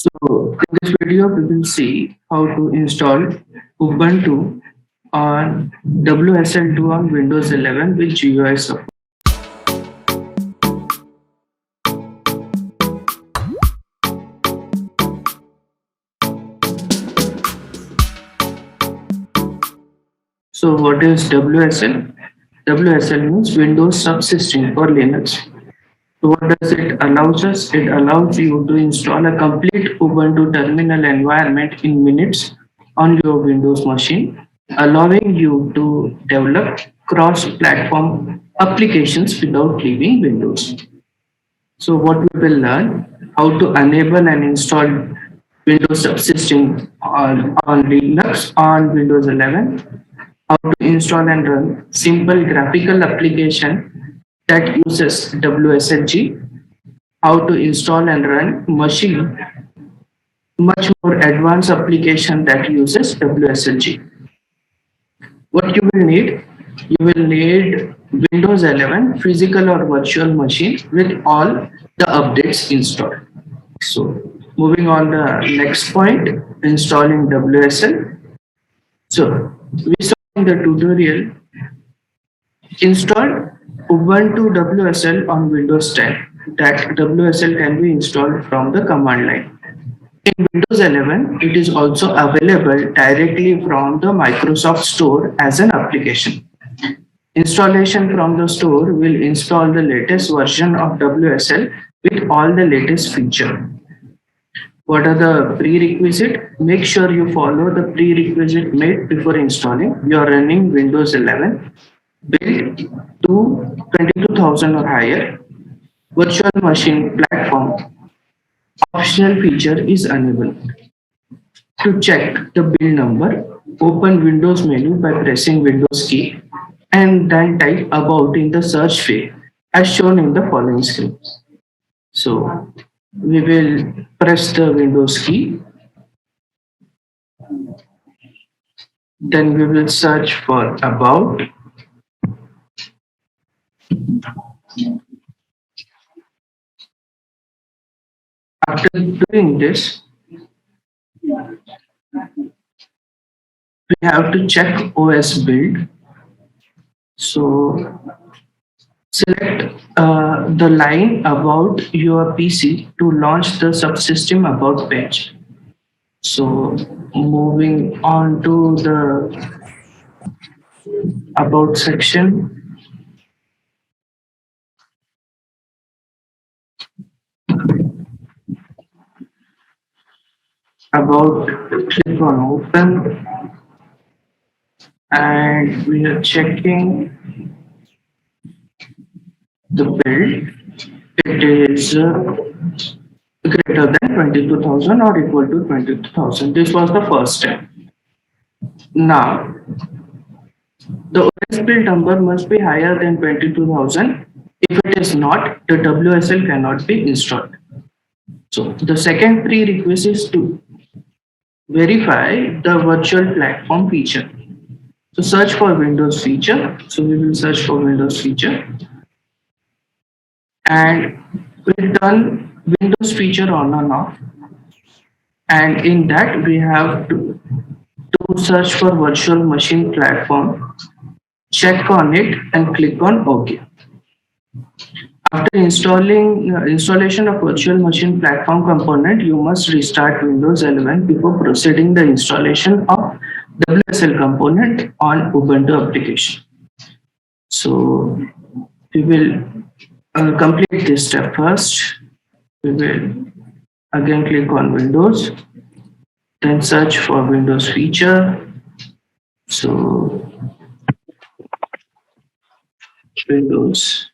So in this video, we will see how to install Ubuntu on WSL2 on Windows 11 with GUI support. So what is WSL? WSL means Windows Subsystem for Linux. So what does it allows us? It allows you to install a complete Ubuntu terminal environment in minutes on your Windows machine, allowing you to develop cross-platform applications without leaving Windows. So what we will learn, how to enable and install Windows subsystem on Linux on Windows 11, how to install and run simple graphical application that uses WSLG, how to install and run machine much more advanced application that uses WSLG. What you will need? You will need Windows 11 physical or virtual machine with all the updates installed. So moving on the next point, installing WSL. So we saw in the tutorial, install Ubuntu WSL on Windows 10. That WSL can be installed from the command line. In Windows 11, it is also available directly from the Microsoft Store as an application. Installation from the store will install the latest version of WSL with all the latest features. What are the prerequisites? Make sure you follow the prerequisite made before installing. You are running Windows 11, built to 22,000 or higher, virtual machine platform. Optional feature is enabled. To check the build number, open Windows menu by pressing Windows key and then type about in the search field as shown in the following screen. So we will press the Windows key. Then we will search for about. After doing this, we have to check OS build. So select the line about your PC to launch the subsystem about page. So moving on to the about section. About, click on open and we are checking the build. It is greater than 22,000 or equal to 22,000. This was the first step. Now the OS build number must be higher than 22,000. If it is not, the WSL cannot be installed. So the second prerequisite is to verify the virtual platform feature. So search for Windows feature. So we will search for Windows feature. And we've done Windows feature on and off. And in that we have to search for virtual machine platform, check on it and click on OK. After installation of virtual machine platform component, you must restart Windows 11 before proceeding the installation of WSL component on Ubuntu application. So we will complete this step first. We will again click on Windows, then search for Windows feature. So Windows.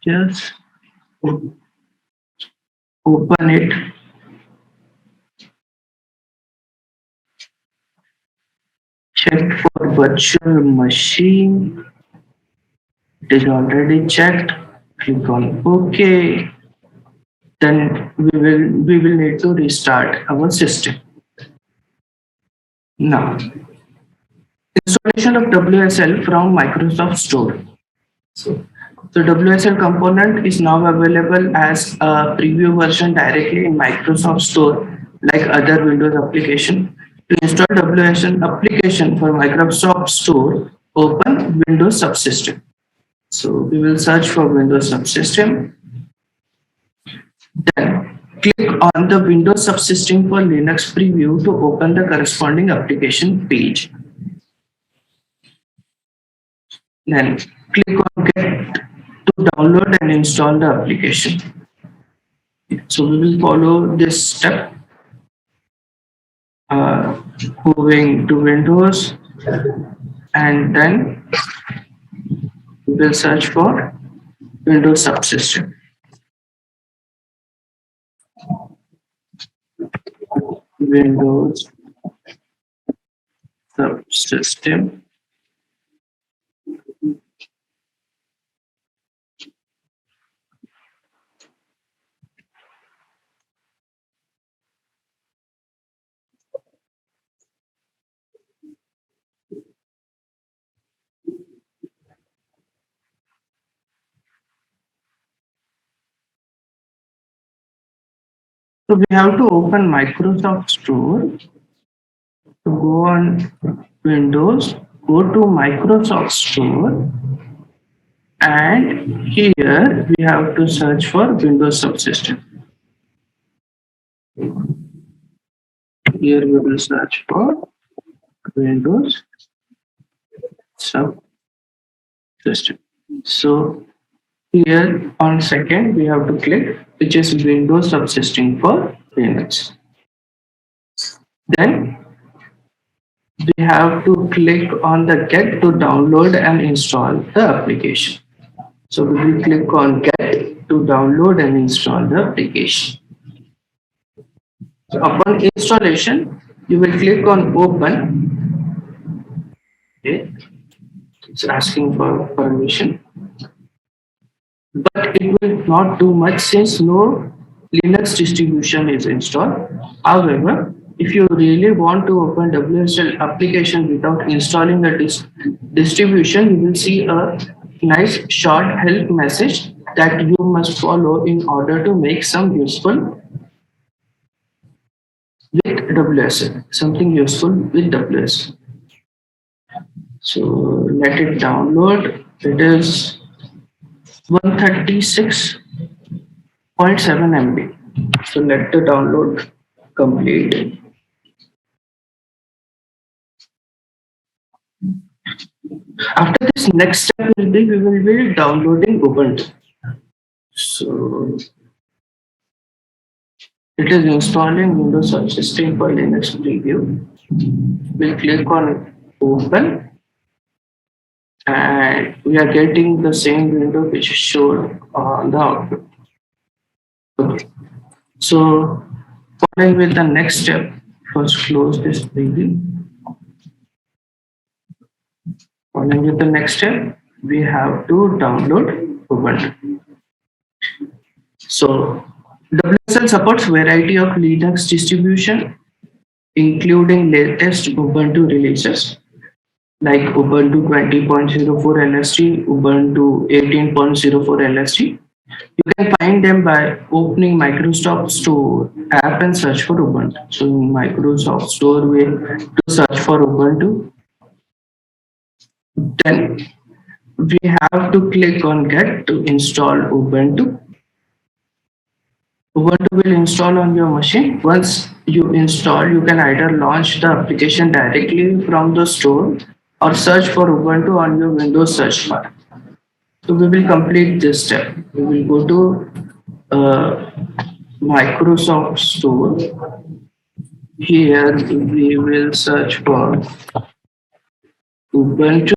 Just open it. Check for virtual machine. It is already checked. Click on OK. Then we will need to restart our system. Now, installation of WSL from Microsoft Store. So So WSL component is now available as a preview version directly in Microsoft Store, like other Windows application. To install WSL application for Microsoft Store, open Windows subsystem. So we will search for Windows subsystem. Then click on the Windows subsystem for Linux preview to open the corresponding application page. Then click on Get to download and install the application. So we will follow this step, moving to Windows, and then we will search for Windows subsystem. Windows subsystem. So we have to open Microsoft Store. To go on Windows, go to Microsoft Store, and here we have to search for Windows subsystem. Here we will search for Windows subsystem. So here on second we have to click, which is Windows subsystem for Linux. Then we have to click on the Get to download and install the application. So we will click on Get to download and install the application. So upon installation, you will click on Open. Okay. It's asking for permission, but it will not do much since no Linux distribution is installed. However, if you really want to open WSL application without installing the distribution, you will see a nice short help message that you must follow in order to make some useful with WSL, something useful with WSL. So let it download. It is 136.7 MB. So let the download complete. After this, next step will be we will be downloading Ubuntu. So it is installing Windows subsystem for Linux preview. We'll click on Open, and we are getting the same window which is shown on the output. Okay. So following with the next step, first close this preview. Following with the next step, we have to download Ubuntu. So WSL supports variety of Linux distribution, including latest Ubuntu releases like Ubuntu 20.04 LST, Ubuntu 18.04 LST. You can find them by opening Microsoft Store app and search for Ubuntu. So in Microsoft Store, we have to search for Ubuntu. Then we have to click on Get to install Ubuntu. Ubuntu will install on your machine. Once you install, you can either launch the application directly from the store or search for Ubuntu on your Windows search bar. So we will complete this step. We will go to Microsoft Store. Here we will search for Ubuntu.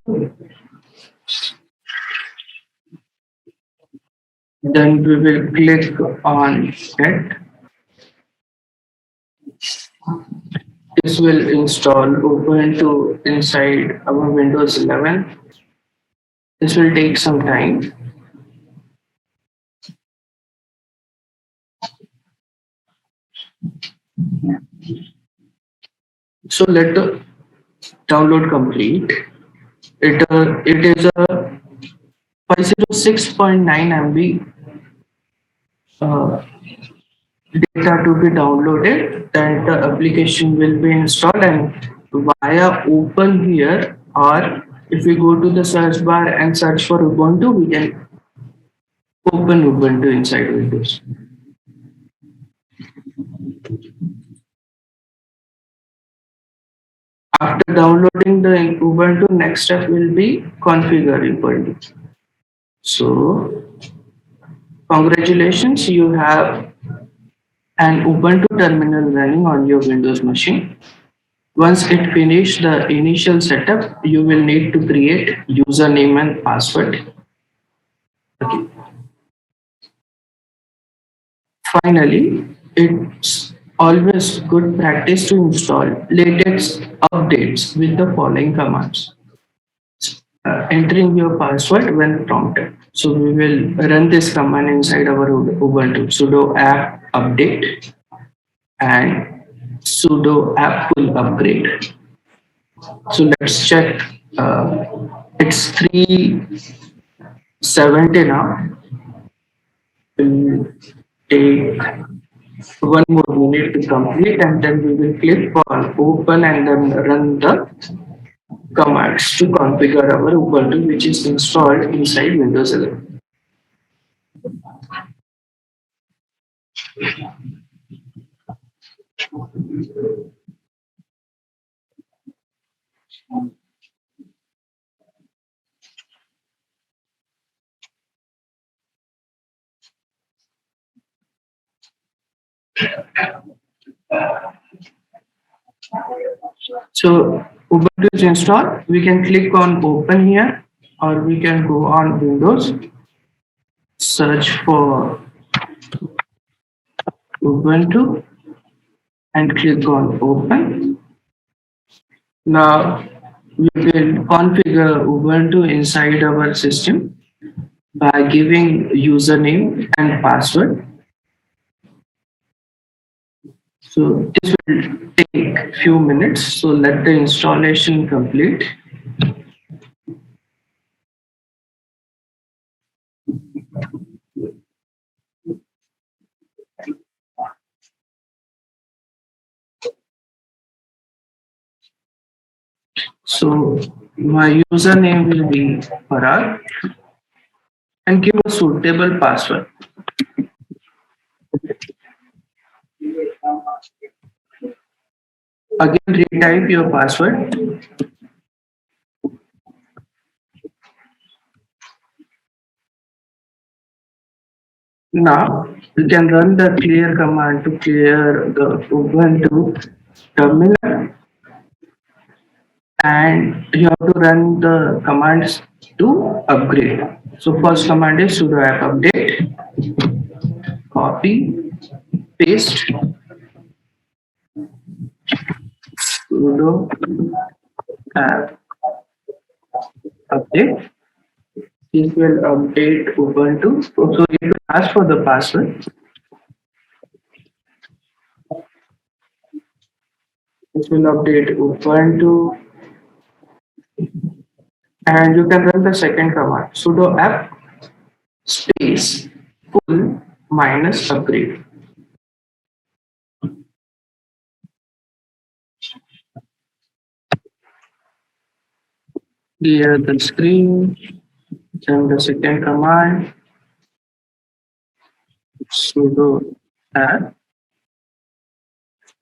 Then we will click on Get. This will install Ubuntu inside our Windows 11. This will take some time. So let the download complete. It is a 506.9 MB uh, data to be downloaded, then the application will be installed and via open here, or if we go to the search bar and search for Ubuntu, we can open Ubuntu inside Windows. After downloading the Ubuntu, next step will be configure Ubuntu. So congratulations, you have an Ubuntu terminal running on your Windows machine. Once it finishes the initial setup, you will need to create username and password. Okay. Finally, it's always good practice to install latest updates with the following commands. Entering your password when prompted. So we will run this command inside our Ubuntu sudo app update and sudo app full upgrade. So let's check. It's 370 now. Will take one more minute to complete, and then we will click on open and then run the commands to configure our Ubuntu, which is installed inside Windows 11. So Ubuntu is installed. We can click on open here, or we can go on Windows, search for Ubuntu and click on open. Now we will configure Ubuntu inside our system by giving username and password. So this will take few minutes. So let the installation complete. So my username will be Parag and give a suitable password. Again, retype your password. Now you can run the clear command to clear the Ubuntu terminal, and you have to run the commands to upgrade. So first command is sudo app update, copy, paste, sudo app update. This will update Ubuntu. So it will ask for the password. This will update Ubuntu, and you can run the second command sudo app space full minus upgrade. Clear the screen. Then the second command sudo app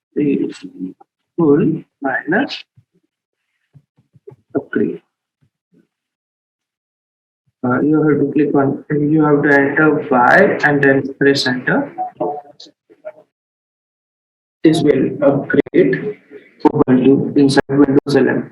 space full minus upgrade. You have to click on, you have to enter Y and then press enter. This will upgrade Ubuntu inside Windows 11.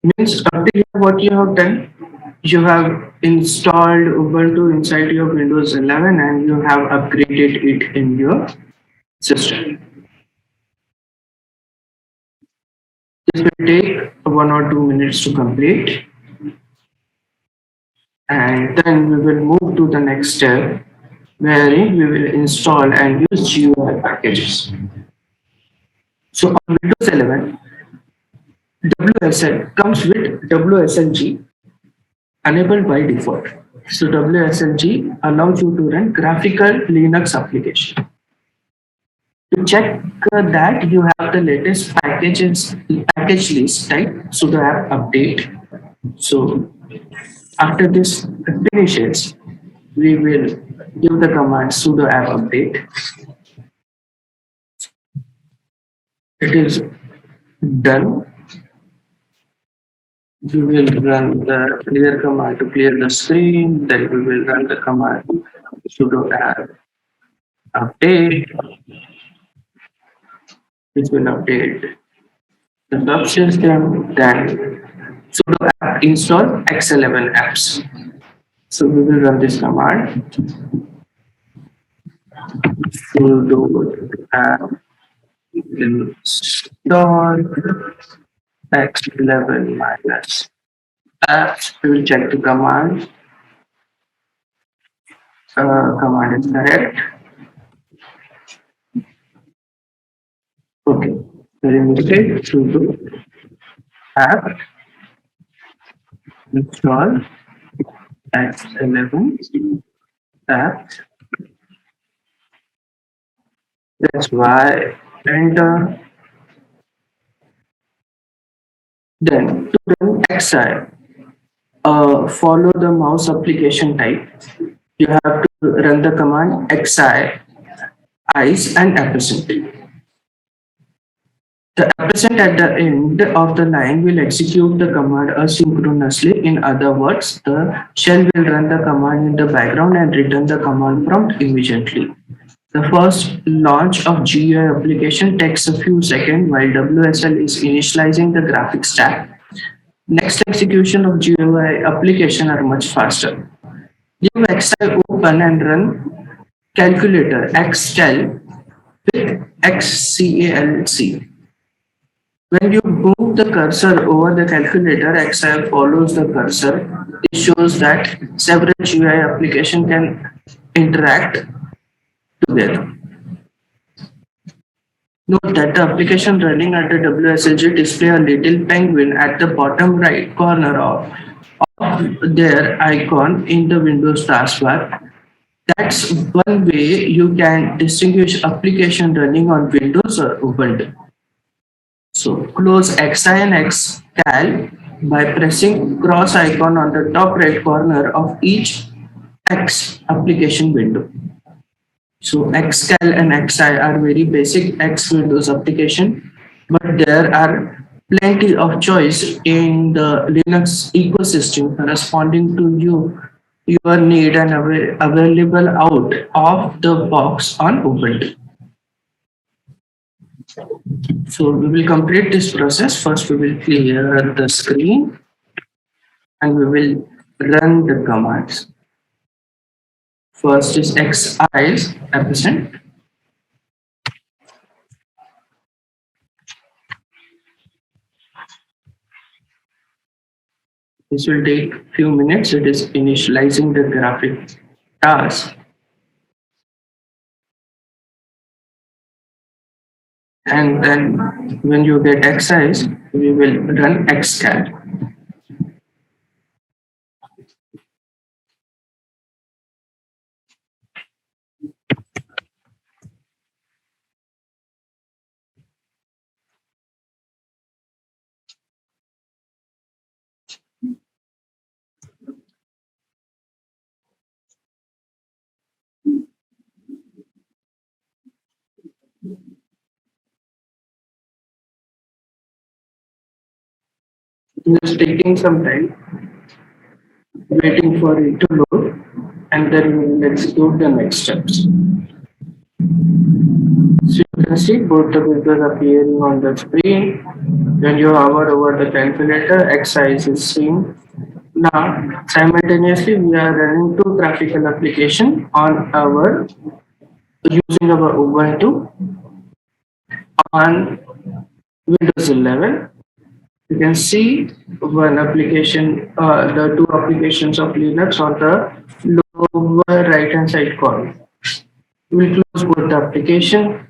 Means up to here what you have done, you have installed Ubuntu inside your Windows 11 and you have upgraded it in your system. This will take 1 or 2 minutes to complete, and then we will move to the next step wherein we will install and use GUI packages. So on Windows 11, WSL comes with WSLG enabled by default. So WSLG allows you to run graphical Linux application. To check that you have the latest package list type sudo app update. So after this finishes, we will give the command sudo app update. It is done. We will run the clear command to clear the screen. Then we will run the command sudo app update. This will update the subsystem. Then sudo app install X11 apps. So we will run this command sudo app install X11 minus apps. We will check the command. Command is correct. Okay. Very mistake. Sudo app install X11 app. That's why enter. Then to run Xi, follow the mouse application type. You have to run the command xi eyes and ampersand. The ampersand at the end of the line will execute the command asynchronously. In other words, the shell will run the command in the background and return the command prompt immediately. The first launch of GUI application takes a few seconds while WSL is initializing the graphics stack. Next execution of GUI application are much faster. Give Xi open and run calculator xcal with xcalc. When you move the cursor over the calculator, Xi follows the cursor. This shows that several GUI applications can interact together. Note that the application running under WSLG display a little penguin at the bottom right corner of their icon in the Windows taskbar. That's one way you can distinguish application running on Windows or Ubuntu. So close Xi and Xcal by pressing cross icon on the top right corner of each X application window. So Xcal and Xi are very basic X Windows application, but there are plenty of choice in the Linux ecosystem corresponding to your need and available out of the box on Ubuntu. So we will complete this process. First, we will clear the screen and we will run the commands. First is xi ampersand. This will take few minutes. It is initializing the graphic task. And then when you get xi, we will run xcal. It is taking some time, waiting for it to load, and then we will execute the next steps. So you can see both the papers appearing on the screen. When you hover over the calculator, X size is seen. Now, simultaneously, we are running two graphical application on our using our Ubuntu on Windows 11. You can see one application, the two applications of Linux on the lower right hand side column. We will close both the application,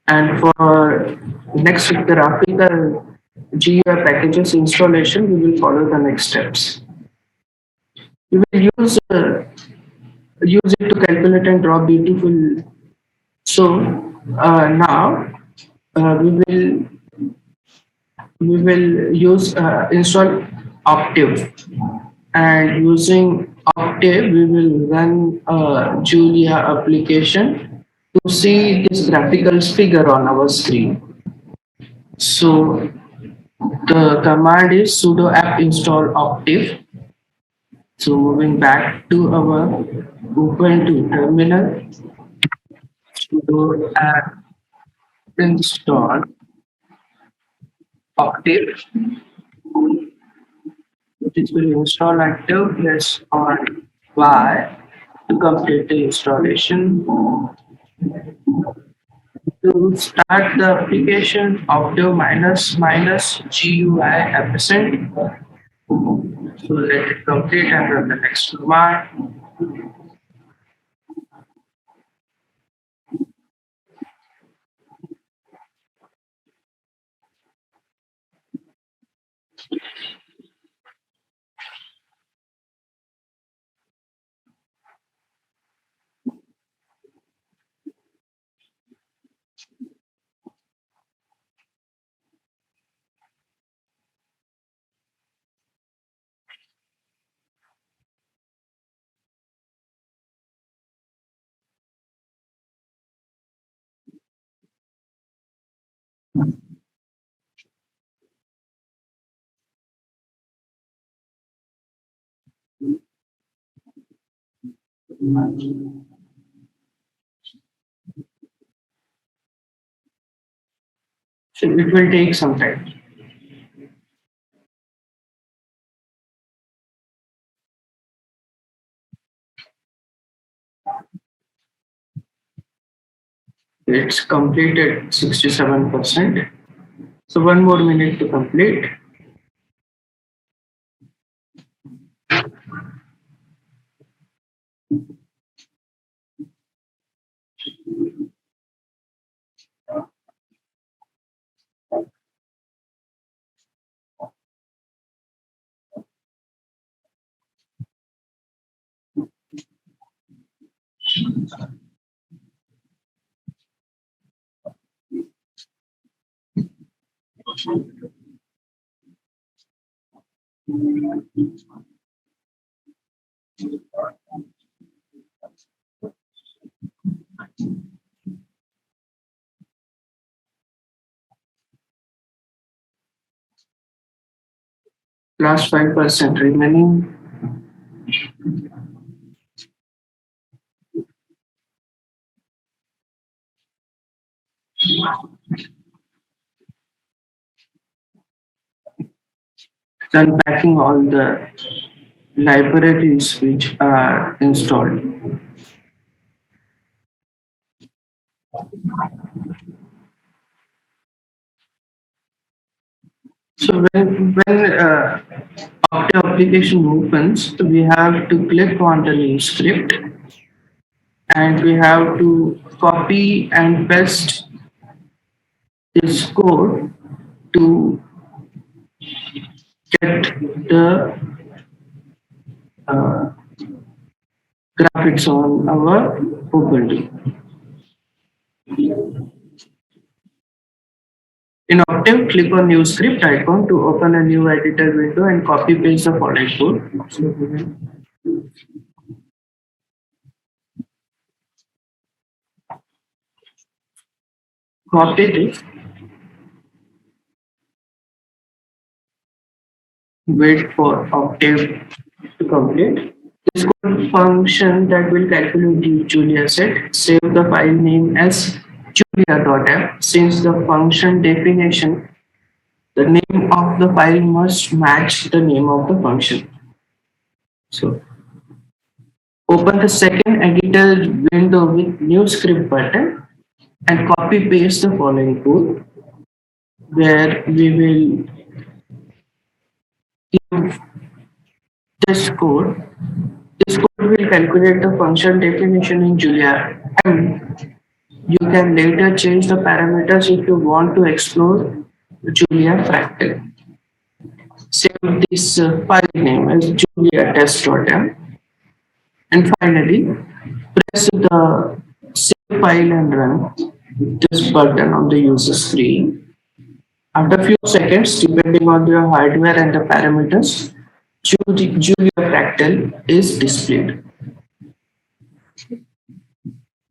and for next graphical GUI packages installation, we will follow the next steps. We will use it to calculate and draw beautiful. So now we will use install Octave, and using Octave we will run a Julia application to see this graphical figure on our screen. So the command is sudo apt install Octave. So moving back to our Ubuntu terminal, sudo apt install Octave, which will install active, press on Y to complete the installation. To start the application, Octave minus GUI ampersand. So let it complete and run the next command. So it will take some time. It's completed 67%. So one more minute to complete. Last 5% remaining. It's unpacking all the libraries which are installed. So when Octave application opens, we have to click on the new script, and we have to copy and paste this code to get the uh, graphics on our Ubuntu. In Octave, click on New Script icon to open a new editor window and copy paste the following code. Copy this, wait for Octave to complete. this code function that will calculate Julia set, save the file name as julia.app. Since the function definition, the name of the file must match the name of the function. So open the second editor window with new script button and copy paste the following code, where we will give this code. This code will calculate the function definition in Julia, and you can later change the parameters if you want to explore Julia fractal. Save this file name as julia test.m, and finally press the save file and run this button on the user screen. After a few seconds, depending on your hardware and the parameters, Julia fractal is displayed.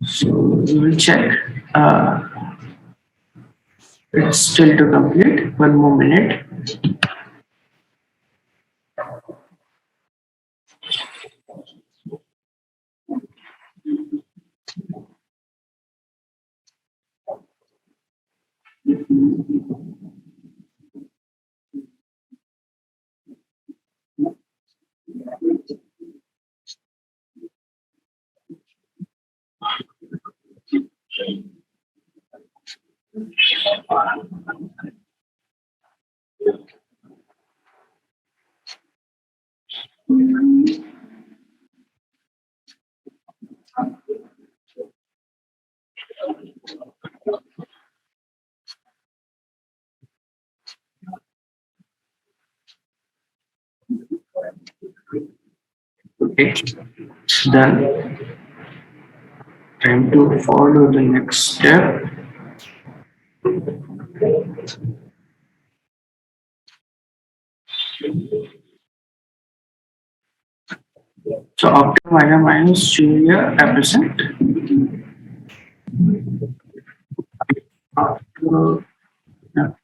So we will check. It's still to complete. One more minute. Okay, it's done. Time to follow the next step. So after minus Julia represent. After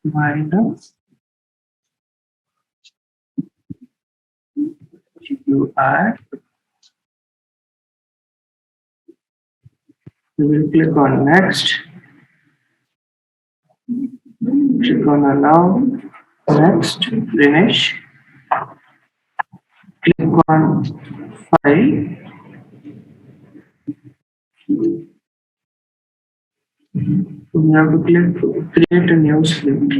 minus GUI, we will click on next. Click on allow, next, finish. Click on file. We have to click create a new script.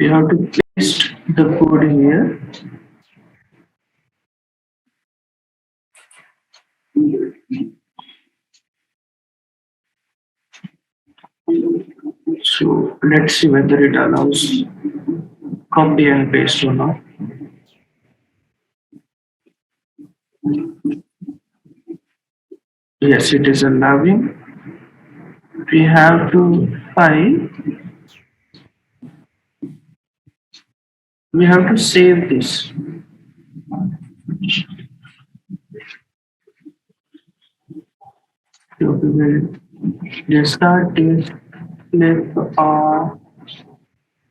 We have to paste the code here. So let's see whether it allows copy and paste or not. Yes, it is allowing. We have to file. We have to save this. So we will discard this, click on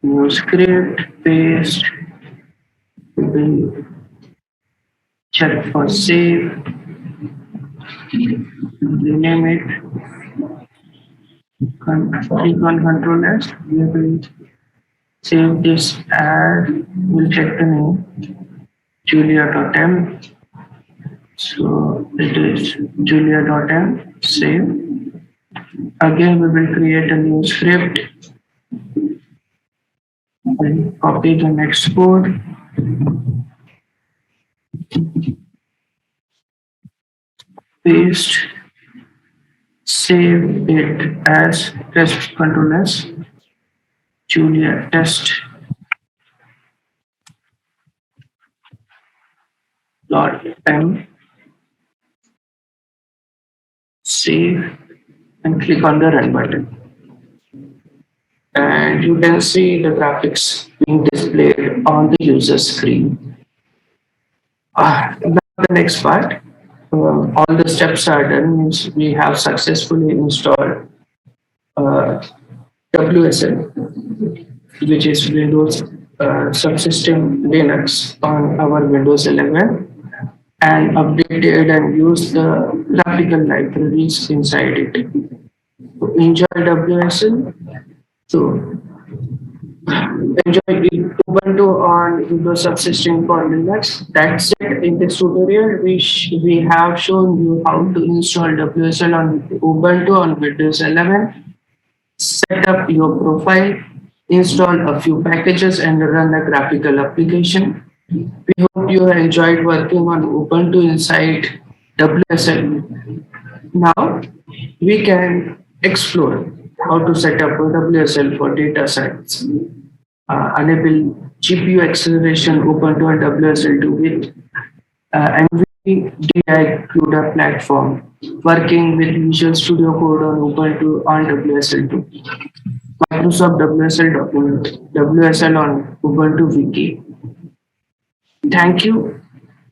new script, paste. We will check for save, rename it, click on Control S. We will save this and we'll check the name julia.m. So it is julia.m, save. Again, we will create a new script and copy the next code. Paste, save it as test control S, Julia test .m, save and click on the run button. And you can see the graphics being displayed on the user screen. Now the next part, all the steps are done, means we have successfully installed WSL, which is Windows subsystem Linux on our Windows 11, and updated and used the graphical libraries inside it. So enjoy WSL. So enjoy Ubuntu on Windows subsystem for Linux. That's it. In this tutorial, we have shown you how to install WSL on Ubuntu on Windows 11, set up your profile, install a few packages, and run a graphical application. We hope you have enjoyed working on Ubuntu inside WSL. Now we can explore how to set up a WSL for data science. Enable GPU acceleration Ubuntu and WSL2 with NVIDIA CUDA platform, working with Visual Studio Code on Ubuntu on WSL2. Microsoft WSL document, WSL on Ubuntu Wiki. Thank you.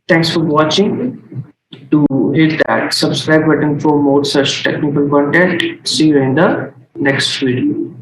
Thanks for watching. To hit that subscribe button for more such technical content. See you in the next video.